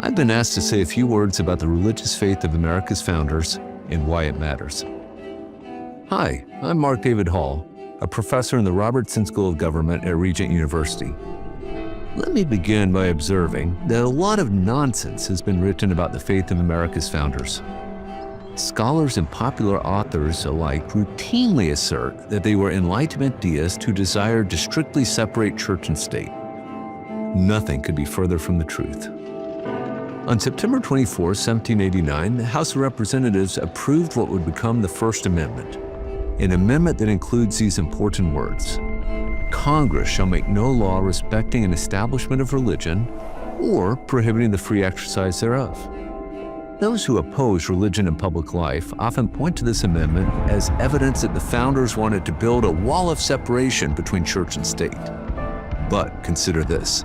I've been asked to say a few words about the religious faith of America's founders and why it matters. Hi, I'm Mark David Hall, a professor in the Robertson School of Government at Regent University. Let me begin by observing that a lot of nonsense has been written about the faith of America's founders. Scholars and popular authors alike routinely assert that they were Enlightenment deists who desired to strictly separate church and state. Nothing could be further from the truth. On September 24, 1789, the House of Representatives approved what would become the First Amendment, an amendment that includes these important words: Congress shall make no law respecting an establishment of religion or prohibiting the free exercise thereof. Those who oppose religion in public life often point to this amendment as evidence that the founders wanted to build a wall of separation between church and state. But consider this.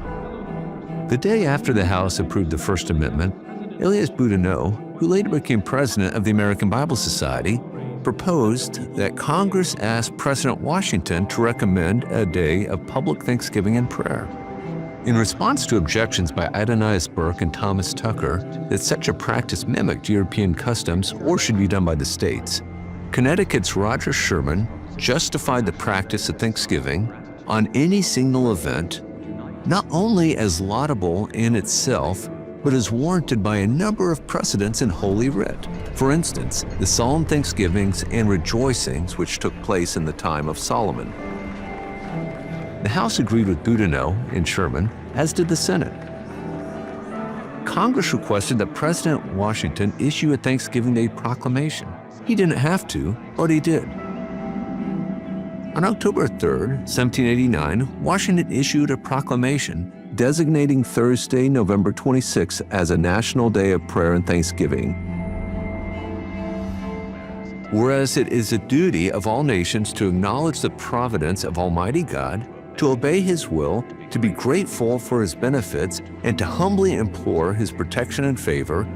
The day after the House approved the First Amendment, Elias Boudinot, who later became president of the American Bible Society, proposed that Congress ask President Washington to recommend a day of public thanksgiving and prayer. In response to objections by Adonias Burke and Thomas Tucker that such a practice mimicked European customs or should be done by the states, Connecticut's Roger Sherman justified the practice of Thanksgiving on any single event not only as laudable in itself, but as warranted by a number of precedents in Holy Writ. For instance, the solemn thanksgivings and rejoicings which took place in the time of Solomon. The House agreed with Boudinot and Sherman, as did the Senate. Congress requested that President Washington issue a Thanksgiving Day proclamation. He didn't have to, but he did. On October 3, 1789, Washington issued a proclamation designating Thursday, November 26, as a national day of prayer and thanksgiving. Whereas it is a duty of all nations to acknowledge the providence of Almighty God, to obey His will, to be grateful for His benefits, and to humbly implore His protection and favor,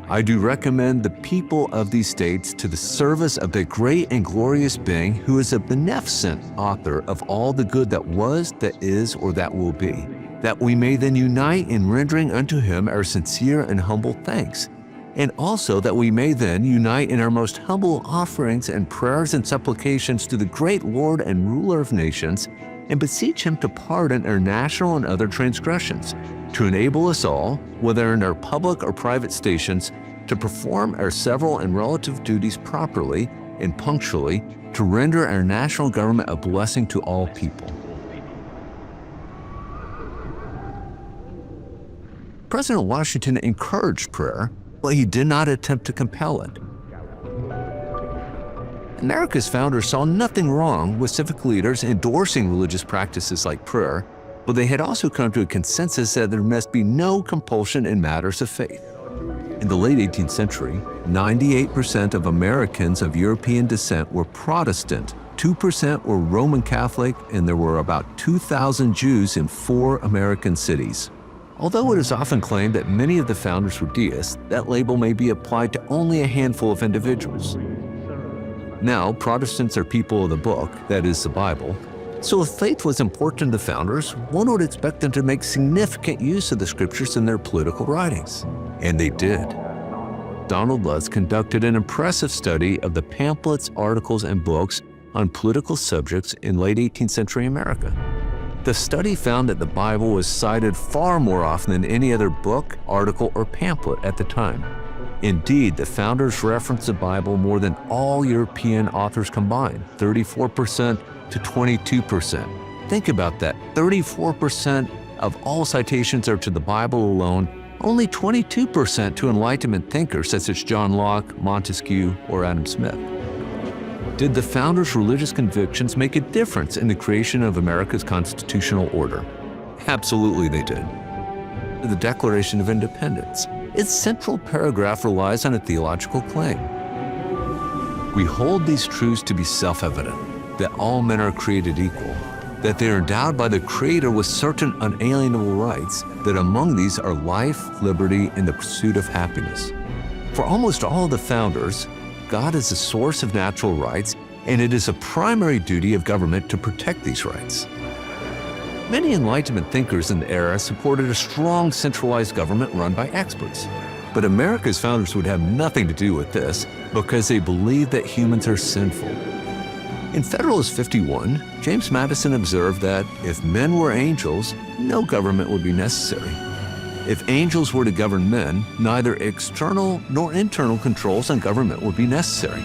I do recommend the people of these states to the service of the great and glorious being who is a beneficent author of all the good that was, that is, or that will be, that we may then unite in rendering unto Him our sincere and humble thanks, and also that we may then unite in our most humble offerings and prayers and supplications to the great Lord and ruler of nations, and beseech Him to pardon our national and other transgressions, to enable us all, whether in our public or private stations, to perform our several and relative duties properly and punctually, to render our national government a blessing to all people. President Washington encouraged prayer, but he did not attempt to compel it. America's founders saw nothing wrong with civic leaders endorsing religious practices like prayer, but they had also come to a consensus that there must be no compulsion in matters of faith. In the late 18th century, 98% of Americans of European descent were Protestant, 2% were Roman Catholic, and there were about 2,000 Jews in 4 American cities. Although it is often claimed that many of the founders were deists, that label may be applied to only a handful of individuals. Now, Protestants are people of the book, that is, the Bible. So if faith was important to the founders, one would expect them to make significant use of the scriptures in their political writings. And they did. Donald Lutz conducted an impressive study of the pamphlets, articles, and books on political subjects in late 18th century America. The study found that the Bible was cited far more often than any other book, article, or pamphlet at the time. Indeed, the founders referenced the Bible more than all European authors combined, 34% to 22%. Think about that, 34% of all citations are to the Bible alone, only 22% to Enlightenment thinkers such as John Locke, Montesquieu, or Adam Smith. Did the founders' religious convictions make a difference in the creation of America's constitutional order? Absolutely they did. The Declaration of Independence. Its central paragraph relies on a theological claim. We hold these truths to be self-evident, that all men are created equal, that they are endowed by the Creator with certain unalienable rights, that among these are life, liberty, and the pursuit of happiness. For almost all of the founders, God is the source of natural rights, and it is a primary duty of government to protect these rights. Many Enlightenment thinkers in the era supported a strong centralized government run by experts. But America's founders would have nothing to do with this because they believed that humans are sinful. In Federalist 51, James Madison observed that if men were angels, no government would be necessary. If angels were to govern men, neither external nor internal controls on government would be necessary.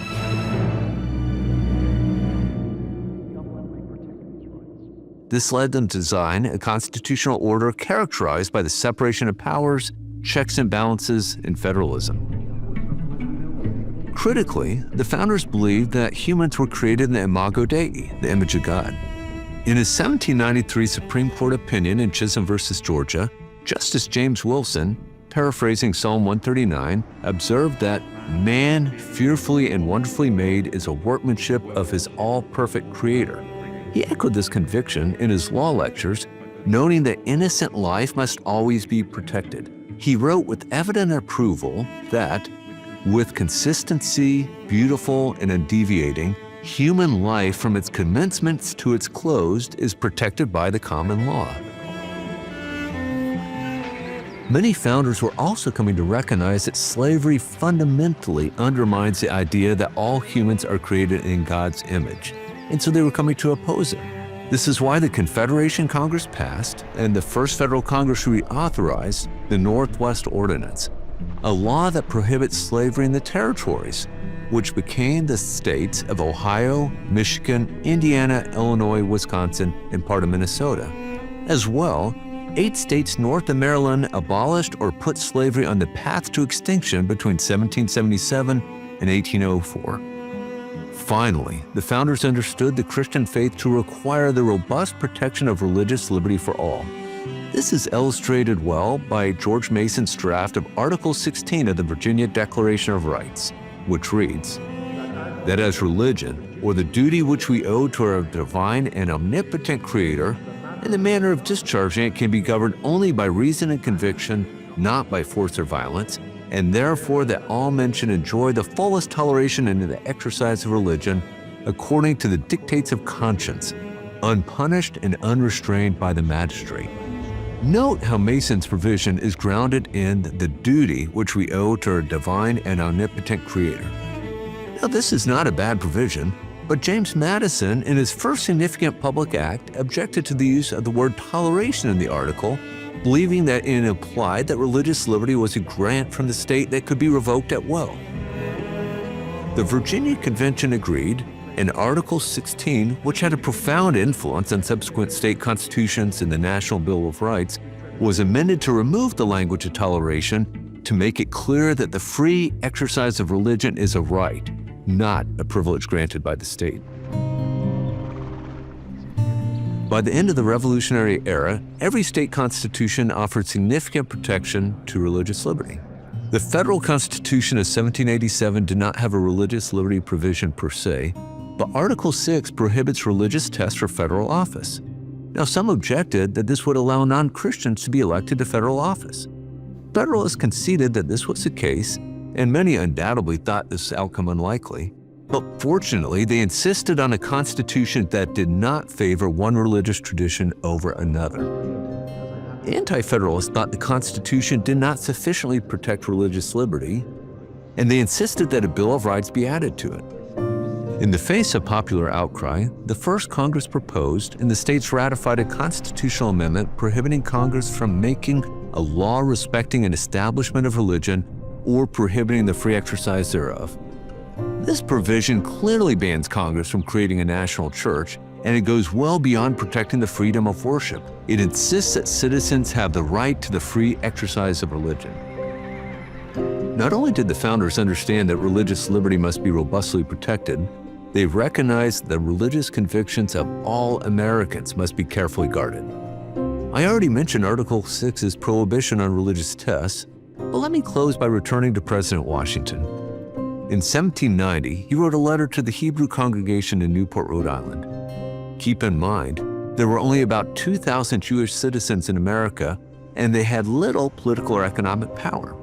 This led them to design a constitutional order characterized by the separation of powers, checks and balances, and federalism. Critically, the founders believed that humans were created in the imago Dei, the image of God. In his 1793 Supreme Court opinion in Chisholm v. Georgia, Justice James Wilson, paraphrasing Psalm 139, observed that man, fearfully and wonderfully made, is a workmanship of his all-perfect Creator. He echoed this conviction in his law lectures, noting that innocent life must always be protected. He wrote with evident approval that, with consistency, beautiful and undeviating, human life from its commencements to its close is protected by the common law. Many founders were also coming to recognize that slavery fundamentally undermines the idea that all humans are created in God's image, and so they were coming to oppose it. This is why the Confederation Congress passed and the First Federal Congress reauthorized the Northwest Ordinance, a law that prohibits slavery in the territories, which became the states of Ohio, Michigan, Indiana, Illinois, Wisconsin, and part of Minnesota. As well, 8 states north of Maryland abolished or put slavery on the path to extinction between 1777 and 1804. Finally, the founders understood the Christian faith to require the robust protection of religious liberty for all. This is illustrated well by George Mason's draft of Article 16 of the Virginia Declaration of Rights, which reads, that as religion, or the duty which we owe to our divine and omnipotent Creator, and the manner of discharging it can be governed only by reason and conviction, not by force or violence, and therefore that all men should enjoy the fullest toleration in the exercise of religion according to the dictates of conscience, unpunished and unrestrained by the magistrate. Note how Mason's provision is grounded in the duty which we owe to our divine and omnipotent Creator. Now, this is not a bad provision, but James Madison, in his first significant public act, objected to the use of the word toleration in the article, believing that it implied that religious liberty was a grant from the state that could be revoked at will. The Virginia Convention agreed, and Article 16, which had a profound influence on subsequent state constitutions and the National Bill of Rights, was amended to remove the language of toleration to make it clear that the free exercise of religion is a right, not a privilege granted by the state. By the end of the Revolutionary era, every state constitution offered significant protection to religious liberty. The federal Constitution of 1787 did not have a religious liberty provision per se, but Article 6 prohibits religious tests for federal office. Now, some objected that this would allow non-Christians to be elected to federal office. Federalists conceded that this was the case, and many undoubtedly thought this outcome unlikely. But fortunately, they insisted on a constitution that did not favor one religious tradition over another. Anti-Federalists thought the Constitution did not sufficiently protect religious liberty, and they insisted that a Bill of Rights be added to it. In the face of popular outcry, the first Congress proposed, and the states ratified, a constitutional amendment prohibiting Congress from making a law respecting an establishment of religion or prohibiting the free exercise thereof. This provision clearly bans Congress from creating a national church, and it goes well beyond protecting the freedom of worship. It insists that citizens have the right to the free exercise of religion. Not only did the founders understand that religious liberty must be robustly protected, they recognized that the religious convictions of all Americans must be carefully guarded. I already mentioned Article 6's prohibition on religious tests, but let me close by returning to President Washington. In 1790, he wrote a letter to the Hebrew congregation in Newport, Rhode Island. Keep in mind, there were only about 2,000 Jewish citizens in America, and they had little political or economic power.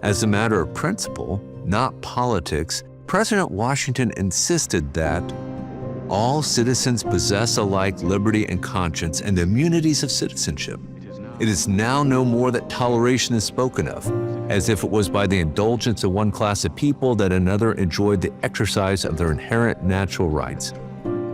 As a matter of principle, not politics, President Washington insisted that All citizens possess alike liberty and conscience and the immunities of citizenship. It is now no more that toleration is spoken of, as if it was by the indulgence of one class of people that another enjoyed the exercise of their inherent natural rights.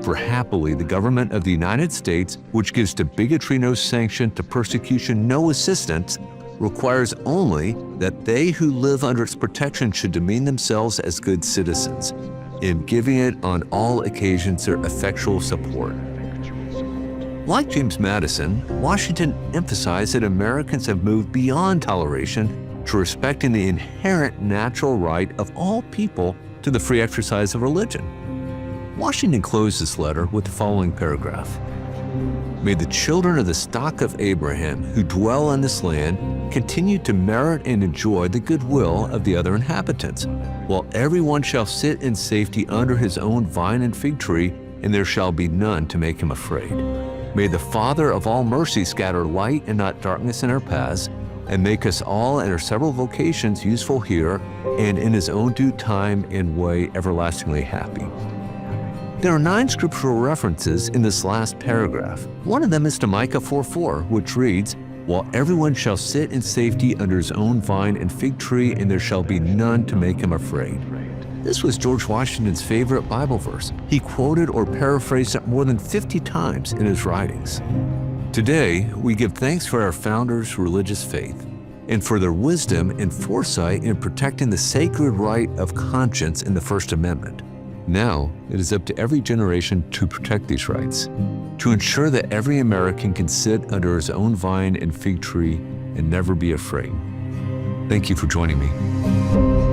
For happily, the government of the United States, which gives to bigotry no sanction, to persecution no assistance, requires only that they who live under its protection should demean themselves as good citizens, in giving it on all occasions their effectual support. Like James Madison, Washington emphasized that Americans have moved beyond toleration to respecting the inherent natural right of all people to the free exercise of religion. Washington closed this letter with the following paragraph: "May the children of the stock of Abraham who dwell on this land continue to merit and enjoy the goodwill of the other inhabitants, while everyone shall sit in safety under his own vine and fig tree, and there shall be none to make him afraid. May the Father of all mercy scatter light and not darkness in our paths, and make us all in our several vocations useful here, and in his own due time and way everlastingly happy." There are 9 scriptural references in this last paragraph. One of them is to Micah 4:4, which reads, "While everyone shall sit in safety under his own vine and fig tree, and there shall be none to make him afraid." This was George Washington's favorite Bible verse. He quoted or paraphrased it more than 50 times in his writings. Today, we give thanks for our founders' religious faith and for their wisdom and foresight in protecting the sacred right of conscience in the First Amendment. Now, it is up to every generation to protect these rights, to ensure that every American can sit under his own vine and fig tree and never be afraid. Thank you for joining me.